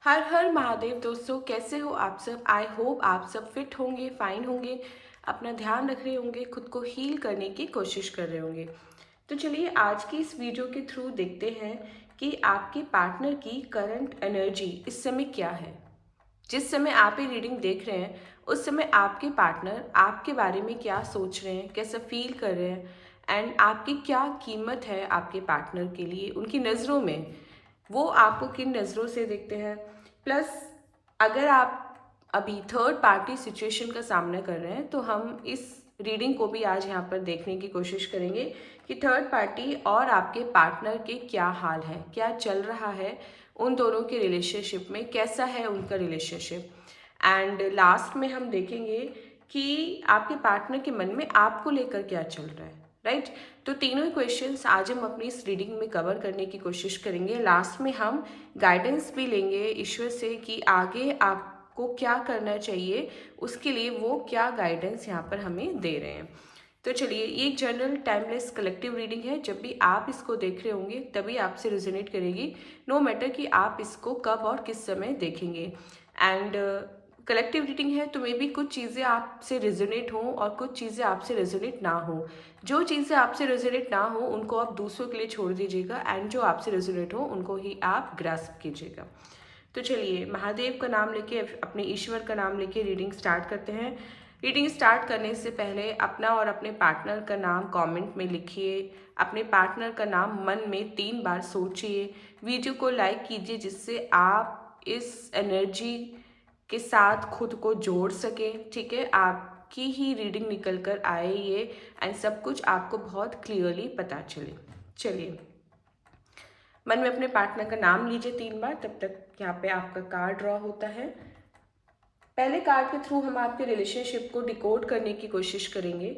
हर हर महादेव दोस्तों, कैसे हो आप सब। आई होप आप सब फिट होंगे, फाइन होंगे, अपना ध्यान रख रहे होंगे, खुद को हील करने की कोशिश कर रहे होंगे। तो चलिए आज की इस वीडियो के थ्रू देखते हैं कि आपके पार्टनर की करंट एनर्जी इस समय क्या है। जिस समय आप ये रीडिंग देख रहे हैं उस समय आपके पार्टनर आपके बारे में क्या सोच रहे हैं, कैसा फील कर रहे हैं, एंड आपकी क्या कीमत है आपके पार्टनर के लिए उनकी नज़रों में, वो आपको किन नज़रों से देखते हैं। प्लस अगर आप अभी थर्ड पार्टी सिचुएशन का सामना कर रहे हैं तो हम इस रीडिंग को भी आज यहाँ पर देखने की कोशिश करेंगे कि थर्ड पार्टी और आपके पार्टनर के क्या हाल है, क्या चल रहा है उन दोनों के रिलेशनशिप में, कैसा है उनका रिलेशनशिप। एंड लास्ट में हम देखेंगे कि आपके पार्टनर के मन में आपको लेकर क्या चल रहा है। राइट, तो तीनों ही क्वेश्चंस आज हम अपनी इस रीडिंग में कवर करने की कोशिश करेंगे। लास्ट में हम गाइडेंस भी लेंगे ईश्वर से कि आगे आपको क्या करना चाहिए, उसके लिए वो क्या गाइडेंस यहाँ पर हमें दे रहे हैं। तो चलिए, ये एक जनरल टाइमलेस कलेक्टिव रीडिंग है। जब भी आप इसको देख रहे होंगे तभी आपसे रेजोनेट करेगी, नो मैटर कि आप इसको कब और किस समय देखेंगे। एंड कलेक्टिव रीडिंग है तो मे भी कुछ चीज़ें आपसे रेजोनेट हों और कुछ चीज़ें आपसे रेजोनेट ना हो। जो चीज़ें आपसे रेजोनेट ना हो उनको आप दूसरों के लिए छोड़ दीजिएगा, एंड जो आपसे रेजोनेट हो उनको ही आप ग्रास्प कीजिएगा। तो चलिए, महादेव का नाम लेके, अपने ईश्वर का नाम लेके रीडिंग स्टार्ट करते हैं। रीडिंग स्टार्ट करने से पहले अपना और अपने पार्टनर का नाम कमेंट में लिखिए। अपने पार्टनर का नाम मन में 3 बार सोचिए। वीडियो को लाइक कीजिए जिससे आप इस एनर्जी के साथ खुद को जोड़ सकें। ठीक है, आपकी ही रीडिंग निकल कर आए ये, एंड सब कुछ आपको बहुत क्लियरली पता चले। चलिए, मन में अपने पार्टनर का नाम लीजिए 3 बार। तब तक यहाँ पे आपका कार्ड ड्रॉ होता है। पहले कार्ड के थ्रू हम आपके रिलेशनशिप को डिकोड करने की कोशिश करेंगे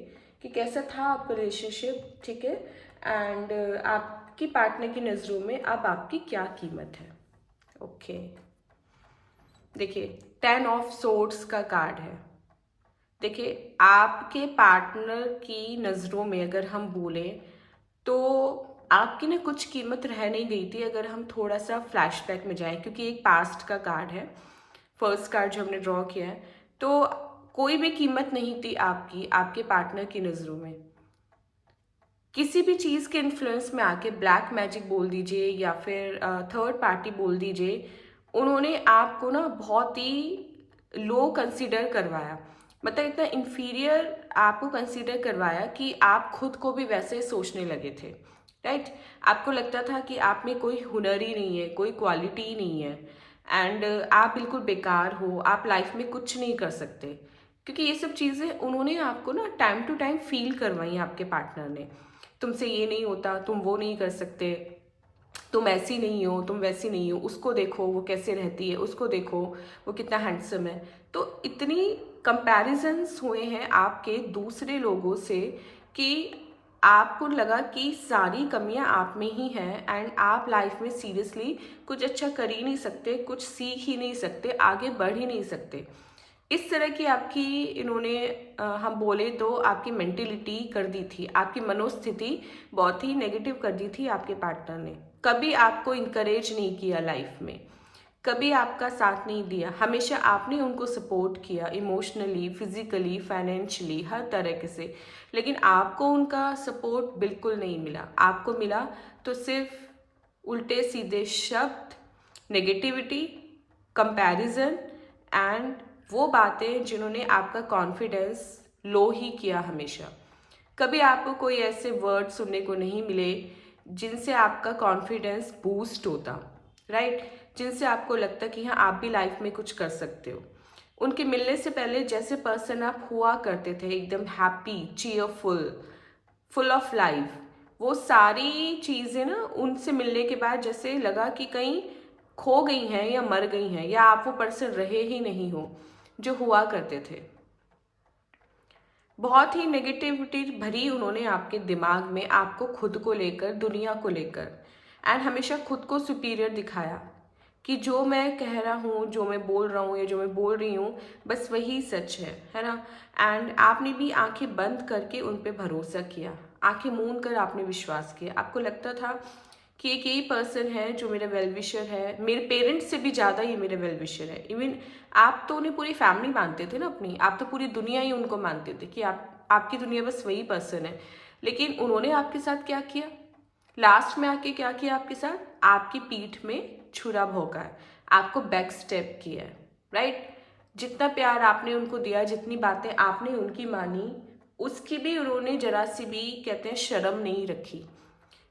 कि कैसा था आपका रिलेशनशिप। ठीक है, एंड आपकी पार्टनर की नज़रों में अब आपकी क्या कीमत है। ओके, देखिए 10 ऑफ सोर्ड्स का कार्ड है। देखिए, आपके पार्टनर की नज़रों में अगर हम बोलें तो आपकी ना कुछ कीमत रह नहीं गई थी। अगर हम थोड़ा सा फ्लैशबैक में जाएं, क्योंकि एक पास्ट का कार्ड है, फर्स्ट कार्ड जो हमने ड्रॉ किया है, तो कोई भी कीमत नहीं थी आपकी आपके पार्टनर की नज़रों में। किसी भी चीज़ के इन्फ्लुएंस में आके, ब्लैक मैजिक बोल दीजिए या फिर थर्ड पार्टी बोल दीजिए, उन्होंने आपको ना बहुत ही लो कंसीडर करवाया। मतलब इतना इन्फीरियर आपको कंसीडर करवाया कि आप खुद को भी वैसे ही सोचने लगे थे। राइट, आपको लगता था कि आप में कोई हुनर ही नहीं है, कोई क्वालिटी ही नहीं है, एंड आप बिल्कुल बेकार हो, आप लाइफ में कुछ नहीं कर सकते। क्योंकि ये सब चीज़ें उन्होंने आपको ना टाइम टू टाइम फील करवाई आपके पार्टनर ने। तुमसे ये नहीं होता, तुम वो नहीं कर सकते, तुम ऐसी नहीं हो, तुम वैसी नहीं हो, उसको देखो वो कैसे रहती है, उसको देखो वो कितना हैंडसम है। तो इतनी कंपैरिजन्स हुए हैं आपके दूसरे लोगों से कि आपको लगा कि सारी कमियां आप में ही हैं, एंड आप लाइफ में सीरियसली कुछ अच्छा कर ही नहीं सकते, कुछ सीख ही नहीं सकते, आगे बढ़ ही नहीं सकते। इस तरह की आपकी इन्होंने हम बोले तो आपकी मेंटेलिटी कर दी थी, आपकी मनोस्थिति बहुत ही नेगेटिव कर दी थी आपके पार्टनर ने। कभी आपको इनकरेज नहीं किया लाइफ में, कभी आपका साथ नहीं दिया। हमेशा आपने उनको सपोर्ट किया, इमोशनली, फिजिकली, फाइनेंशियली, हर तरह से। लेकिन आपको उनका सपोर्ट बिल्कुल नहीं मिला। आपको मिला तो सिर्फ उल्टे सीधे शब्द, नेगेटिविटी, कंपैरिजन, एंड वो बातें जिन्होंने आपका कॉन्फिडेंस लो ही किया हमेशा। कभी आपको कोई ऐसे वर्ड सुनने को नहीं मिले जिनसे आपका कॉन्फिडेंस बूस्ट होता। राइट, जिनसे आपको लगता कि हाँ आप भी लाइफ में कुछ कर सकते हो। उनके मिलने से पहले जैसे पर्सन आप हुआ करते थे, एकदम happy, cheerful, full of life, वो सारी चीज़ें ना उनसे मिलने के बाद जैसे लगा कि कहीं खो गई हैं या मर गई हैं, या आप वो पर्सन रहे ही नहीं हो जो हुआ करते थे। बहुत ही नेगेटिविटी भरी उन्होंने आपके दिमाग में आपको खुद को लेकर, दुनिया को लेकर, एंड हमेशा खुद को सुपीरियर दिखाया कि जो मैं कह रहा हूँ, जो मैं बोल रहा हूँ या जो मैं बोल रही हूँ बस वही सच है ना। एंड आपने भी आंखें बंद करके उन पे भरोसा किया, आंखें मूंद कर आपने विश्वास किया। आपको लगता था कि एक यही पर्सन है जो मेरा वेल विशर है, मेरे पेरेंट्स से भी ज़्यादा ये मेरे वेल विशर है। इवन आप तो उन्हें पूरी फैमिली मानते थे ना अपनी, आप तो पूरी दुनिया ही उनको मानते थे कि आपकी दुनिया बस वही पर्सन है। लेकिन उन्होंने आपके साथ क्या किया, लास्ट में आके क्या किया आपके साथ, आपकी पीठ में छुरा भोंका है, आपको बैक स्टेप किया है, राइट। जितना प्यार आपने उनको दिया, जितनी बातें आपने उनकी मानी, उसकी भी उन्होंने जरा सी भी कहते हैं शर्म नहीं रखी।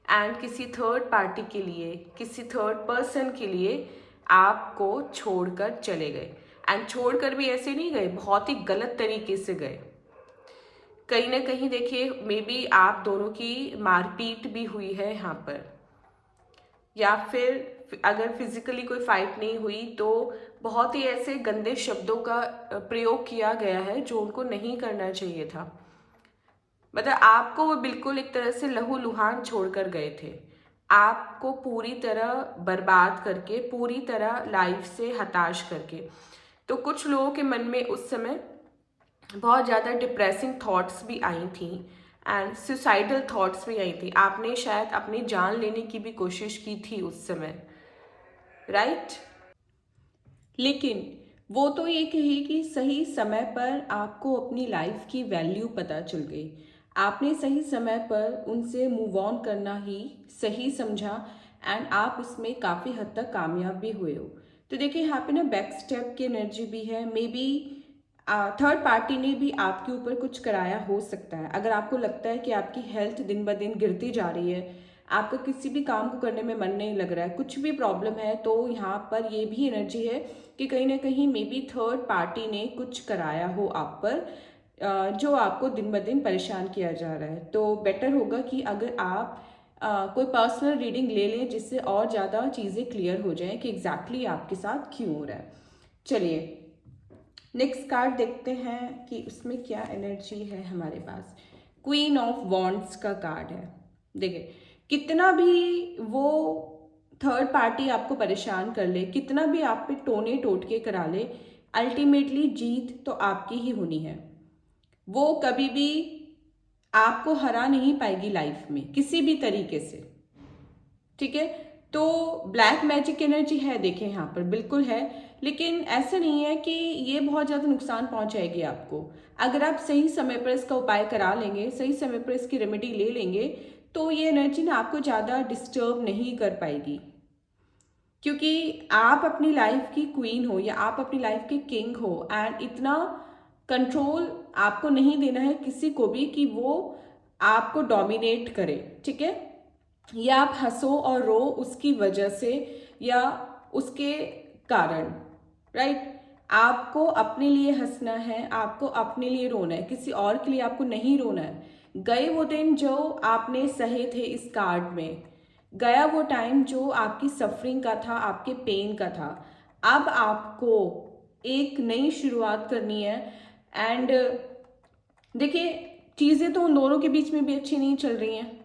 एंड किसी थर्ड पार्टी के लिए, किसी थर्ड पर्सन के लिए आपको छोड़कर चले गए। एंड छोड़कर भी ऐसे नहीं गए, बहुत ही गलत तरीके से गए। कहीं ना कहीं देखिए, मे बी आप दोनों की मारपीट भी हुई है यहाँ पर, या फिर अगर फिजिकली कोई फाइट नहीं हुई तो बहुत ही ऐसे गंदे शब्दों का प्रयोग किया गया है जो उनको नहीं करना चाहिए था। मतलब आपको वो बिल्कुल एक तरह से लहूलुहान छोड़कर गए थे, आपको पूरी तरह बर्बाद करके, पूरी तरह लाइफ से हताश करके। तो कुछ लोगों के मन में उस समय बहुत ज़्यादा डिप्रेसिंग थॉट्स भी आई थी एंड सुसाइडल थॉट्स भी आई थी। आपने शायद अपनी जान लेने की भी कोशिश की थी उस समय, राइट। लेकिन वो तो ये कही कि सही समय पर आपको अपनी लाइफ की वैल्यू पता चल गई, आपने सही समय पर उनसे मूव ऑन करना ही सही समझा एंड आप उसमें काफ़ी हद तक कामयाब भी हुए हो। तो देखिए यहाँ पे ना बैक स्टेप की एनर्जी भी है, मे बी थर्ड पार्टी ने भी आपके ऊपर कुछ कराया हो सकता है। अगर आपको लगता है कि आपकी हेल्थ दिन ब दिन गिरती जा रही है, आपको किसी भी काम को करने में मन नहीं लग रहा है, कुछ भी प्रॉब्लम है, तो यहाँ पर ये भी एनर्जी है कि कहीं ना कहीं मे बी थर्ड पार्टी ने कुछ कराया हो आप पर, जो आपको दिन ब दिन परेशान किया जा रहा है। तो बेटर होगा कि अगर आप कोई पर्सनल रीडिंग ले लें जिससे और ज़्यादा चीज़ें क्लियर हो जाएं कि एग्जैक्टली आपके साथ क्यों हो रहा है। चलिए नेक्स्ट कार्ड देखते हैं कि उसमें क्या एनर्जी है हमारे पास। क्वीन ऑफ वॉन्ड्स का कार्ड है। देखिए कितना भी वो थर्ड पार्टी आपको परेशान कर ले, कितना भी आप पे टोने टोटके करा ले, अल्टीमेटली जीत तो आपकी ही होनी है। वो कभी भी आपको हरा नहीं पाएगी लाइफ में किसी भी तरीके से, ठीक है। तो ब्लैक मैजिक एनर्जी है, देखें यहाँ पर बिल्कुल है, लेकिन ऐसा नहीं है कि ये बहुत ज़्यादा नुकसान पहुँचाएगी आपको। अगर आप सही समय पर इसका उपाय करा लेंगे, सही समय पर इसकी रेमेडी ले लेंगे, तो ये एनर्जी ना आपको ज़्यादा डिस्टर्ब नहीं कर पाएगी, क्योंकि आप अपनी लाइफ की क्वीन हो या आप अपनी लाइफ के किंग हो एंड इतना कंट्रोल आपको नहीं देना है किसी को भी कि वो आपको डोमिनेट करे, ठीक है। या आप हंसो और रो उसकी वजह से या उसके कारण, राइट। आपको अपने लिए हंसना है, आपको अपने लिए रोना है, किसी और के लिए आपको नहीं रोना है। गए वो दिन जो आपने सहे थे इस कार्ड में, गया वो टाइम जो आपकी सफरिंग का था, आपके पेन का था। अब आपको एक नई शुरुआत करनी है एंड देखिए चीज़ें तो उन दोनों के बीच में भी अच्छी नहीं चल रही हैं।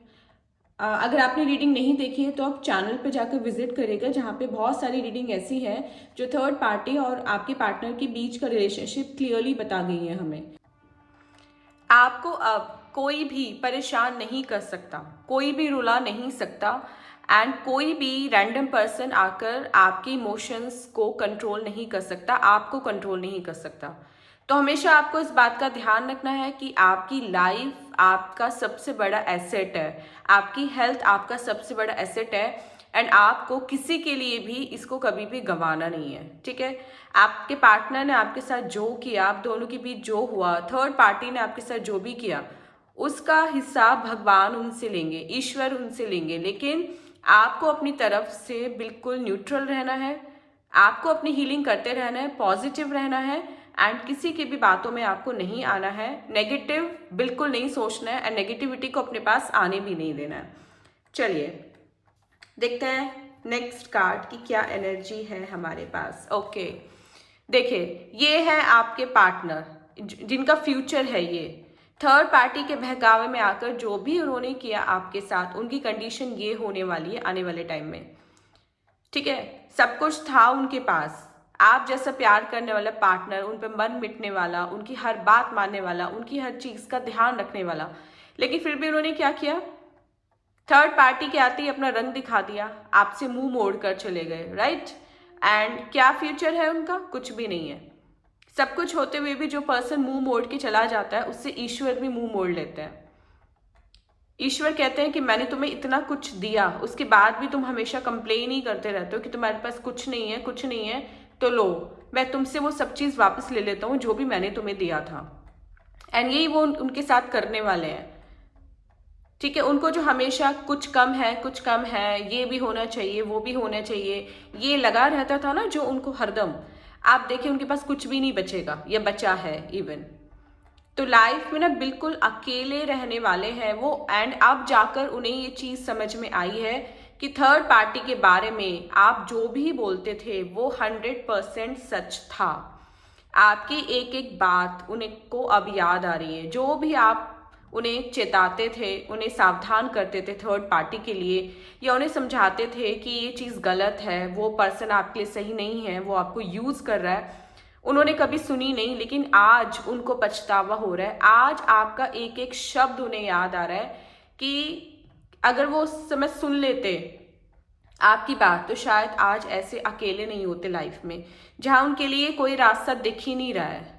अगर आपने रीडिंग नहीं देखी है तो आप चैनल पर जाकर विजिट करेगा, जहाँ पे बहुत सारी रीडिंग ऐसी है जो थर्ड पार्टी और आपके पार्टनर के बीच का रिलेशनशिप क्लियरली बता गई है हमें। आपको अब कोई भी परेशान नहीं कर सकता, कोई भी रुला नहीं सकता एंड कोई भी रैंडम पर्सन आकर आपके इमोशंस को कंट्रोल नहीं कर सकता, आपको कंट्रोल नहीं कर सकता। तो हमेशा आपको इस बात का ध्यान रखना है कि आपकी लाइफ आपका सबसे बड़ा एसेट है, आपकी हेल्थ आपका सबसे बड़ा एसेट है एंड आपको किसी के लिए भी इसको कभी भी गंवाना नहीं है, ठीक है। आपके पार्टनर ने आपके साथ जो किया, आप दोनों के बीच जो हुआ, थर्ड पार्टी ने आपके साथ जो भी किया, उसका हिसाब भगवान उनसे लेंगे, ईश्वर उनसे लेंगे। लेकिन आपको अपनी तरफ से बिल्कुल न्यूट्रल रहना है, आपको अपनी हीलिंग करते रहना है, पॉजिटिव रहना है एंड किसी की भी बातों में आपको नहीं आना है, नेगेटिव बिल्कुल नहीं सोचना है एंड नेगेटिविटी को अपने पास आने भी नहीं देना है। चलिए देखते हैं नेक्स्ट कार्ड की क्या एनर्जी है हमारे पास। ओके देखिए ये है आपके पार्टनर जिनका फ्यूचर है। ये थर्ड पार्टी के बहकावे में आकर जो भी उन्होंने किया आपके साथ, उनकी कंडीशन ये होने वाली है आने वाले टाइम में, ठीक है। सब कुछ था उनके पास, आप जैसा प्यार करने वाला पार्टनर, उन पर मन मिटने वाला, उनकी हर बात मानने वाला, उनकी हर चीज़ का ध्यान रखने वाला, लेकिन फिर भी उन्होंने क्या किया, थर्ड पार्टी के आते ही अपना रंग दिखा दिया, आपसे मुंह मोड़ कर चले गए, राइट। एंड क्या फ्यूचर है उनका? कुछ भी नहीं है। सब कुछ होते हुए भी जो पर्सन मुंह मोड़ के चला जाता है उससे ईश्वर भी मुंह मोड़ लेते हैं। ईश्वर कहते हैं कि मैंने तुम्हें इतना कुछ दिया, उसके बाद भी तुम हमेशा कंप्लेन ही करते रहते हो कि तुम्हारे पास कुछ नहीं है, कुछ नहीं है। तो लो, मैं तुमसे वो सब चीज़ वापस ले लेता हूँ जो भी मैंने तुम्हें दिया था। एंड यही वो उनके साथ करने वाले हैं, ठीक है। उनको जो हमेशा कुछ कम है, कुछ कम है, ये भी होना चाहिए, वो भी होना चाहिए, ये लगा रहता था ना जो उनको हरदम, आप देखिए उनके पास कुछ भी नहीं बचेगा या बचा है इवन। तो लाइफ में ना बिल्कुल अकेले रहने वाले हैं वो। एंड अब जाकर उन्हें ये चीज़ समझ में आई है कि थर्ड पार्टी के बारे में आप जो भी बोलते थे वो 100% सच था। आपकी एक एक बात उन्हें को अब याद आ रही है। जो भी आप उन्हें चेताते थे, उन्हें सावधान करते थे थर्ड पार्टी के लिए, या उन्हें समझाते थे कि ये चीज़ गलत है, वो पर्सन आपके लिए सही नहीं है, वो आपको यूज़ कर रहा है, उन्होंने कभी सुनी नहीं। लेकिन आज उनको पछतावा हो रहा है। आज आपका एक एक शब्द उन्हें याद आ रहा है कि अगर वो उस समय सुन लेते आपकी बात तो शायद आज ऐसे अकेले नहीं होते लाइफ में, जहां उनके लिए कोई रास्ता दिख ही नहीं रहा है,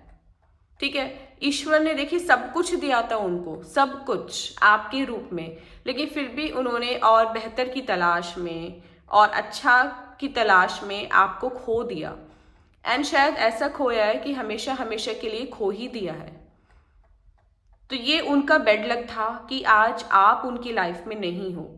ठीक है। ईश्वर ने देखिए सब कुछ दिया था उनको, सब कुछ आपके रूप में, लेकिन फिर भी उन्होंने और बेहतर की तलाश में और अच्छा की तलाश में आपको खो दिया। एंड शायद ऐसा खोया है कि हमेशा हमेशा के लिए खो ही दिया है। तो ये उनका बेड लक था कि आज आप उनकी लाइफ में नहीं हो।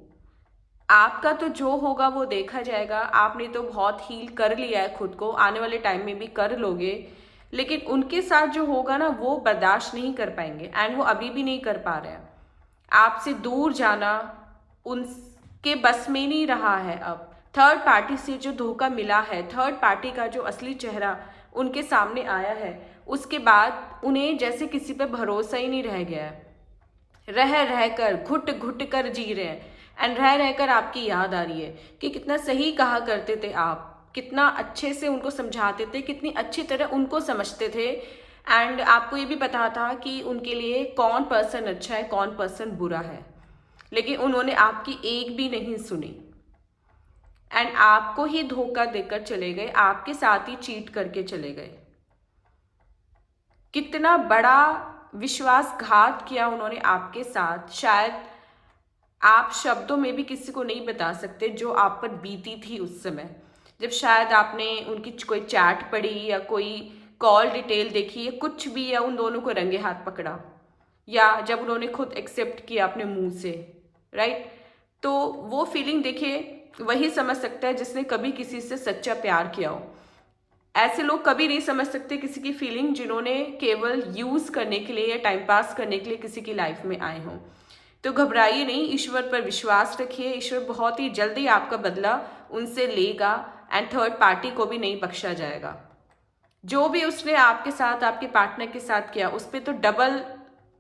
आपका तो जो होगा वो देखा जाएगा। आपने तो बहुत हील कर लिया है खुद को, आने वाले टाइम में भी कर लोगे, लेकिन उनके साथ जो होगा ना वो बर्दाश्त नहीं कर पाएंगे। एंड वो अभी भी नहीं कर पा रहे हैं। आपसे दूर जाना उनके बस में नहीं रहा है। अब थर्ड पार्टी से जो धोखा मिला है, थर्ड पार्टी का जो असली चेहरा उनके सामने आया है, उसके बाद उन्हें जैसे किसी पे भरोसा ही नहीं रह गया है। रह रह कर घुट घुट कर जी रहे हैं। एंड रह रह कर आपकी याद आ रही है कि कितना सही कहा करते थे आप, कितना अच्छे से उनको समझाते थे, कितनी अच्छी तरह उनको समझते थे। एंड आपको ये भी पता था कि उनके लिए कौन पर्सन अच्छा है, कौन पर्सन बुरा है, लेकिन उन्होंने आपकी एक भी नहीं सुनी। एंड आपको ही धोखा देकर चले गए, आपके साथ ही चीट करके चले गए। कितना बड़ा विश्वासघात किया उन्होंने आपके साथ, शायद आप शब्दों में भी किसी को नहीं बता सकते जो आप पर बीती थी उस समय। जब शायद आपने उनकी कोई चैट पढ़ी या कोई कॉल डिटेल देखी या कुछ भी, या उन दोनों को रंगे हाथ पकड़ा, या जब उन्होंने खुद एक्सेप्ट किया अपने मुंह से, राइट। तो वो फीलिंग देखिए वही समझ सकता है जिसने कभी किसी से सच्चा प्यार किया हो। ऐसे लोग कभी नहीं समझ सकते किसी की फीलिंग जिन्होंने केवल यूज करने के लिए या टाइम पास करने के लिए किसी की लाइफ में आए हों। तो घबराइए नहीं, ईश्वर पर विश्वास रखिए। ईश्वर बहुत ही जल्दी आपका बदला उनसे लेगा। एंड थर्ड पार्टी को भी नहीं बख्शा जाएगा। जो भी उसने आपके साथ, आपके पार्टनर के साथ किया, उस पर तो डबल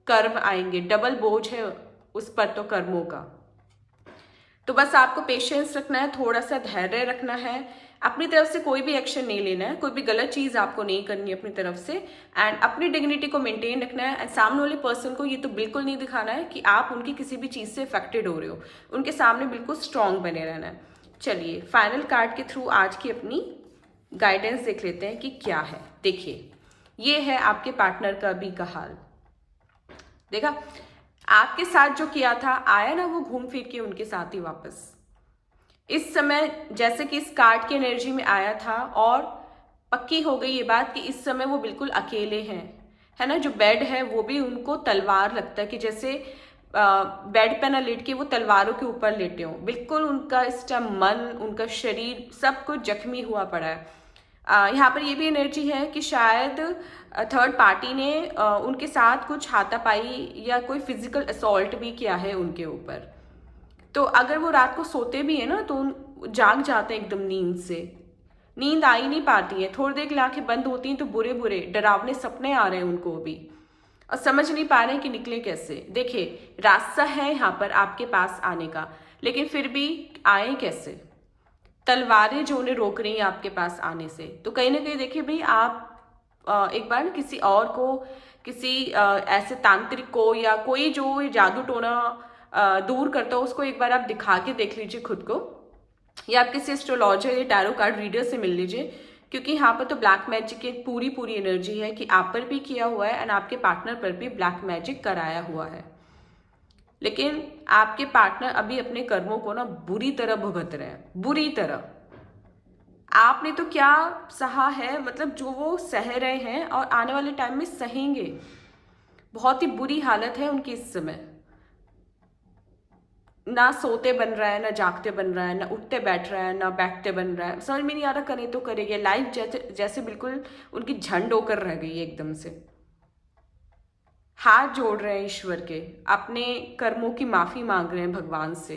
कर्म आएंगे, डबल बोझ है उस पर तो कर्मों का। तो बस आपको पेशेंस रखना है, थोड़ा सा धैर्य रखना है, अपनी तरफ से कोई भी एक्शन नहीं लेना है, कोई भी गलत चीज़ आपको नहीं करनी है अपनी तरफ से। एंड अपनी डिग्निटी को मेंटेन रखना है। एंड सामने वाले पर्सन को ये तो बिल्कुल नहीं दिखाना है कि आप उनकी किसी भी चीज़ से अफेक्टेड हो रहे हो। उनके सामने बिल्कुल स्ट्रांग बने रहना है। चलिए फाइनल कार्ड के थ्रू आज की अपनी गाइडेंस देख लेते हैं कि क्या है। देखिए, ये है आपके पार्टनर का अभी का हाल। देखा, आपके साथ जो किया था, आया ना वो घूम फिर के उनके साथ ही वापस। इस समय जैसे कि इस कार्ड की एनर्जी में आया था, और पक्की हो गई ये बात कि इस समय वो बिल्कुल अकेले हैं, है ना। जो बेड है वो भी उनको तलवार लगता है कि जैसे बेड पे ना लेट के वो तलवारों के ऊपर लेटे हों। बिल्कुल उनका इस टाइम मन, उनका शरीर सब कुछ जख्मी हुआ पड़ा है। यहाँ पर ये भी एनर्जी है कि शायद थर्ड पार्टी ने उनके साथ कुछ हाथापाई या कोई फिजिकल असॉल्ट भी किया है उनके ऊपर। तो अगर वो रात को सोते भी है ना तो जाग जाते हैं एकदम नींद से। नींद आ ही नहीं पाती है, थोड़ी देर के लिए आंखें बंद होती हैं तो बुरे बुरे डरावने सपने आ रहे हैं उनको भी, और समझ नहीं पा रहे हैं कि निकले कैसे। देखिए, रास्ता है यहाँ पर आपके पास आने का, लेकिन फिर भी आए कैसे? तलवारें जो उन्हें रोक रही हैं आपके पास आने से। तो कहीं ना कहीं देखिए भाई, आप एक बार किसी और को, किसी ऐसे तांत्रिक को, या कोई जो जादू टोना दूर करता हो उसको एक बार आप दिखा के देख लीजिए खुद को, या आप किसी एस्ट्रोलॉजर या टैरो कार्ड रीडर से मिल लीजिए, क्योंकि यहाँ पर तो ब्लैक मैजिक की पूरी एनर्जी है कि आप पर भी किया हुआ है एंड आपके पार्टनर पर भी ब्लैक मैजिक कराया हुआ है। लेकिन आपके पार्टनर अभी अपने कर्मों को ना बुरी तरह भुगत रहे हैं, बुरी तरह। आपने तो क्या सहा है, मतलब जो वो सह रहे हैं और आने वाले टाइम में सहेंगे। बहुत ही बुरी हालत है उनकी इस समय। ना सोते बन रहा है, ना जागते बन रहा है, ना उठते बैठ रहा है, ना बैठते बन रहा है। समझ में नहीं आ रहा करें तो करेंगे। लाइफ जैसे जैसे बिल्कुल उनकी झंड होकर रह गई है एकदम से। हाथ जोड़ रहे हैं ईश्वर के, अपने कर्मों की माफ़ी मांग रहे हैं भगवान से,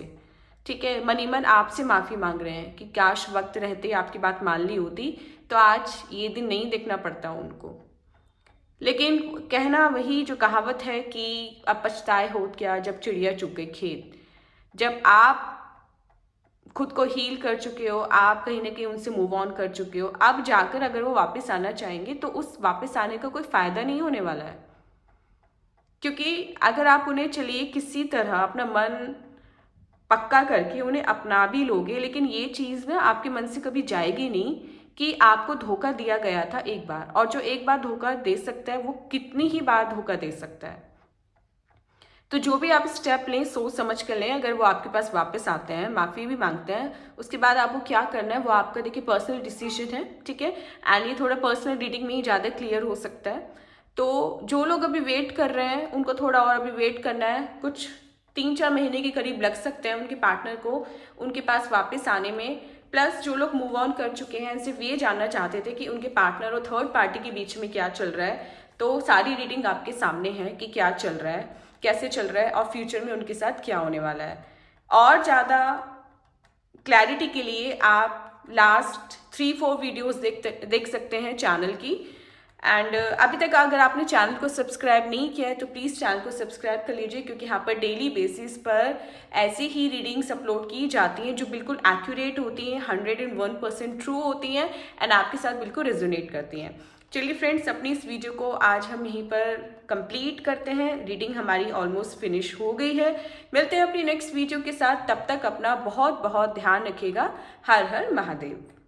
ठीक है। मन ही मन आपसे माफ़ी मांग रहे हैं कि काश वक्त रहते आपकी बात मान ली होती तो आज ये दिन नहीं देखना पड़ता उनको। लेकिन कहना वही जो कहावत है कि अब पछताए होत क्या जब चिड़िया चुग गई खेत। जब आप खुद को हील कर चुके हो, आप कहीं ना कहीं उनसे मूव ऑन कर चुके हो, अब जाकर अगर वो वापस आना चाहेंगे तो उस वापस आने का कोई फ़ायदा नहीं होने वाला है। क्योंकि अगर आप उन्हें चलिए किसी तरह अपना मन पक्का करके उन्हें अपना भी लोगे, लेकिन ये चीज़ ना आपके मन से कभी जाएगी नहीं कि आपको धोखा दिया गया था एक बार, और जो एक बार धोखा दे सकता है वो कितनी ही बार धोखा दे सकता है। तो जो भी आप स्टेप लें सोच समझ कर लें। अगर वो आपके पास वापस आते हैं, माफ़ी भी मांगते हैं, उसके बाद आपको क्या करना है वो आपका देखिए पर्सनल डिसीजन है, ठीक है। एंड ये थोड़ा पर्सनल रीडिंग में ही ज़्यादा क्लियर हो सकता है। तो जो लोग अभी वेट कर रहे हैं उनको थोड़ा और अभी वेट करना है, कुछ 3-4 महीने के करीब लग सकते हैं उनके पार्टनर को उनके पास वापस आने में। प्लस जो लोग मूव ऑन कर चुके हैं सिर्फ ये जानना चाहते थे कि उनके पार्टनर और थर्ड पार्टी के बीच में क्या चल रहा है, तो सारी रीडिंग आपके सामने है कि क्या चल रहा है, कैसे चल रहा है और फ्यूचर में उनके साथ क्या होने वाला है। और ज़्यादा क्लैरिटी के लिए आप लास्ट 3-4 वीडियोस देख सकते हैं चैनल की। एंड अभी तक अगर आपने चैनल को सब्सक्राइब नहीं किया है तो प्लीज़ चैनल को सब्सक्राइब कर लीजिए, क्योंकि यहाँ पर डेली बेसिस पर ऐसी ही रीडिंग्स अपलोड की जाती हैं जो बिल्कुल एक्यूरेट होती हैं, 101% ट्रू होती हैं एंड आपके साथ बिल्कुल रेजोनेट करती हैं। चलिए फ्रेंड्स, अपनी इस वीडियो को आज हम यहीं पर कंप्लीट करते हैं। रीडिंग हमारी ऑलमोस्ट फिनिश हो गई है। मिलते हैं अपनी नेक्स्ट वीडियो के साथ, तब तक अपना बहुत बहुत ध्यान रखिएगा। हर हर महादेव।